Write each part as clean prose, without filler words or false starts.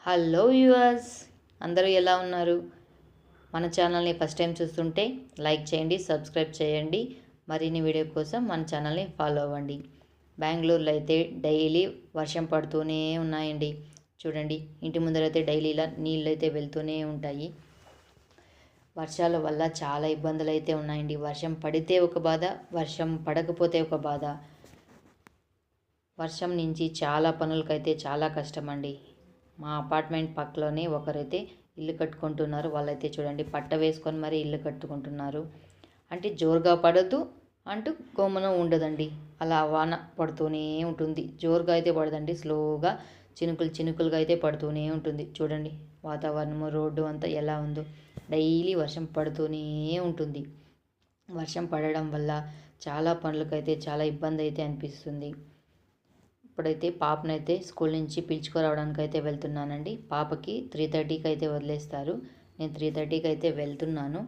Hello viewers, అందరూ ఎలా ఉన్నారు? మన ఛానల్ని ఫస్ట్ టైం చూస్తుంటే లైక్ చేయండి, సబ్స్క్రైబ్ చేయండి. మరిన్ని వీడియో కోసం మన ఛానల్ని ఫాలో అవ్వండి. బెంగళూరులో అయితే డైలీ వర్షం పడుతూనే ఉన్నాయండి. చూడండి, ఇంటి ముందరైతే డైలీ ఇలా నీళ్ళు అయితే వెళ్తూనే ఉంటాయి. వర్షాల వల్ల చాలా ఇబ్బందులు అయితే ఉన్నాయండి. వర్షం పడితే ఒక బాధ, వర్షం పడకపోతే ఒక బాధ. వర్షం నుంచి చాలా పనులకైతే చాలా కష్టం అండి. మా అపార్ట్మెంట్ పక్కలోనే ఒకరైతే ఇల్లు కట్టుకుంటున్నారు. వాళ్ళైతే చూడండి, పట్ట వేసుకొని మరీ ఇల్లు కట్టుకుంటున్నారు. అంటే జోరుగా పడద్దు అంటూ గమ్మున ఉండదండి. అలా వాన పడుతూనే ఉంటుంది. జోరుగా అయితే పడదండి, స్లోగా చినుకులుగా అయితే పడుతూనే ఉంటుంది. చూడండి వాతావరణము, రోడ్డు అంతా ఎలా ఉందో. డైలీ వర్షం పడుతూనే ఉంటుంది. వర్షం పడడం వల్ల చాలా పనులకైతే చాలా ఇబ్బంది అయితే అనిపిస్తుంది. ఇప్పుడైతే పాపనైతే స్కూల్ నుంచి పిలుచుకురావడానికి అయితే వెళ్తున్నానండి. పాపకి 3:30కి అయితే వదిలేస్తారు. నేను 3:30కి అయితే వెళ్తున్నాను.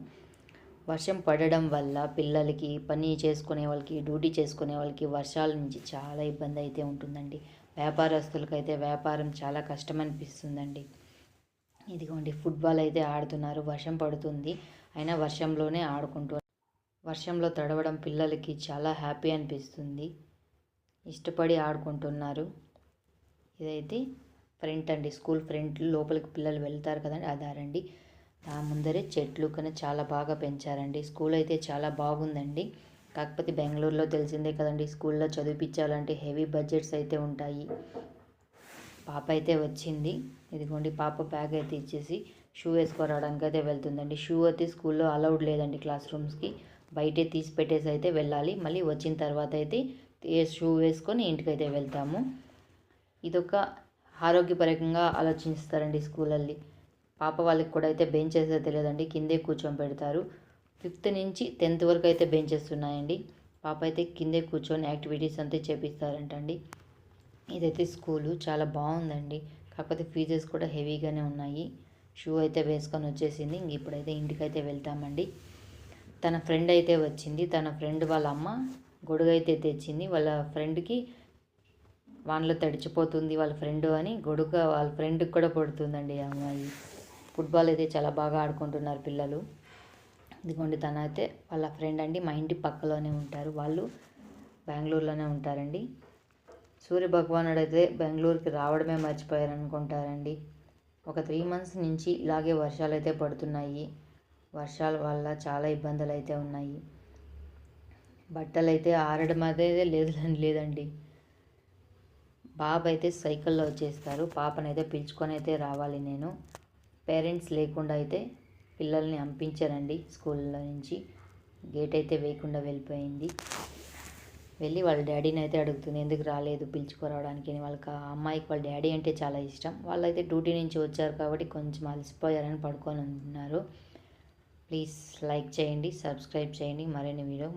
వర్షం పడడం వల్ల పిల్లలకి, పని చేసుకునే వాళ్ళకి, డ్యూటీ చేసుకునే వాళ్ళకి వర్షాల నుంచి చాలా ఇబ్బంది అయితే ఉంటుందండి. వ్యాపారస్తులకైతే వ్యాపారం చాలా కష్టం అనిపిస్తుందండి. ఇదిగోండి, ఫుట్బాల్ అయితే ఆడుతున్నారు. వర్షం పడుతుంది, అయినా వర్షంలోనే ఆడుకుంటూ, వర్షంలో తడవడం పిల్లలకి చాలా హ్యాపీ అనిపిస్తుంది. ఇష్టపడి ఆడుకుంటున్నారు. ఇదైతే ఫ్రంట్ అండి, స్కూల్ ఫ్రంట్ లోపలికి పిల్లలు వెళ్తారు కదండి, అదారండి. ఆ ముందరే చెట్లు కన్నా చాలా బాగా పెంచారండి. స్కూల్ అయితే చాలా బాగుందండి. కాకపోతే బెంగళూరులో తెలిసిందే కదండి, స్కూల్లో చదివించాలంటే హెవీ బడ్జెట్స్ అయితే ఉంటాయి. పాప అయితే వచ్చింది. ఇదిగోండి, పాప బ్యాగ్ అయితే ఇచ్చేసి షూ వేసుకోవడానికి అయితే వెళ్తుందండి. షూ అయితే స్కూల్లో అలౌడ్ లేదండి, క్లాస్ రూమ్స్కి బయటే తీసి పెట్టేసి అయితే వెళ్ళాలి. మళ్ళీ వచ్చిన తర్వాత అయితే షూ వేసుకొని ఇంటికైతే వెళ్తాము. ఇదొక ఆరోగ్యపరంగా ఆలోచిస్తారండి స్కూలಲ್ಲಿ. పాప వాళ్ళకి కూడా అయితే బెంచెస్ అయితే లేదండి, కిందే కూర్చొని పెడతారు. 5th నుంచి 10th వరకు అయితే బెంచెస్ ఉన్నాయండి. పాప అయితే కిందే కూర్చొని యాక్టివిటీస్ అంతా చేపిస్తారంటండి. ఇదైతే స్కూలు చాలా బాగుందండి. కాకపోతే ఫీజెస్ కూడా హెవీగానే ఉన్నాయి. షూ అయితే వేసుకొని వచ్చేసింది. ఇప్పుడైతే ఇంటికైతే వెళ్తామండి. తన ఫ్రెండ్ అయితే వచ్చింది. తన ఫ్రెండ్ వాళ్ళ అమ్మ గొడుగు అయితే తెచ్చింది. వాళ్ళ ఫ్రెండ్కి వానలో తడిచిపోతుంది వాళ్ళ ఫ్రెండ్ అని గొడుగు వాళ్ళ ఫ్రెండ్కి కూడా పడుతుందండి. అమ్మాయి ఫుట్బాల్ అయితే చాలా బాగా ఆడుకుంటున్నారు పిల్లలు. ఇదిగోండి, తన అయితే వాళ్ళ ఫ్రెండ్ అండి, మా ఇంటి పక్కలోనే ఉంటారు. వాళ్ళు బెంగళూరులోనే ఉంటారండి. సూర్యభగవానుడు అయితే బెంగళూరుకి రావడమే మర్చిపోయారనుకుంటారండి. ఒక 3 months నుంచి ఇలాగే వర్షాలు అయితే పడుతున్నాయి. వర్షాల వల్ల చాలా ఇబ్బందులు అయితే ఉన్నాయి. బట్టలు అయితే ఆరడం అనేది లేదండి. బాబు అయితే సైకిల్లో వచ్చేస్తారు. పాపనైతే పిలుచుకొని అయితే రావాలి నేను. పేరెంట్స్ లేకుండా అయితే పిల్లల్ని పంపించారండి స్కూల్లో నుంచి. గేట్ అయితే వేయకుండా వెళ్ళిపోయింది. వెళ్ళి వాళ్ళ డాడీని అయితే అడుగుతుంది, ఎందుకు రాలేదు పిలుచుకురావడానికి అని. వాళ్ళకి ఆ అమ్మాయికి వాళ్ళ డాడీ అంటే చాలా ఇష్టం. వాళ్ళైతే డ్యూటీ నుంచి వచ్చారు కాబట్టి కొంచెం అలసిపోయారని పడుకొని ఉంటున్నారు. ప్లీజ్ లైక్ చేయండి, సబ్స్క్రైబ్ చేయండి. మరిన్ని వీడియో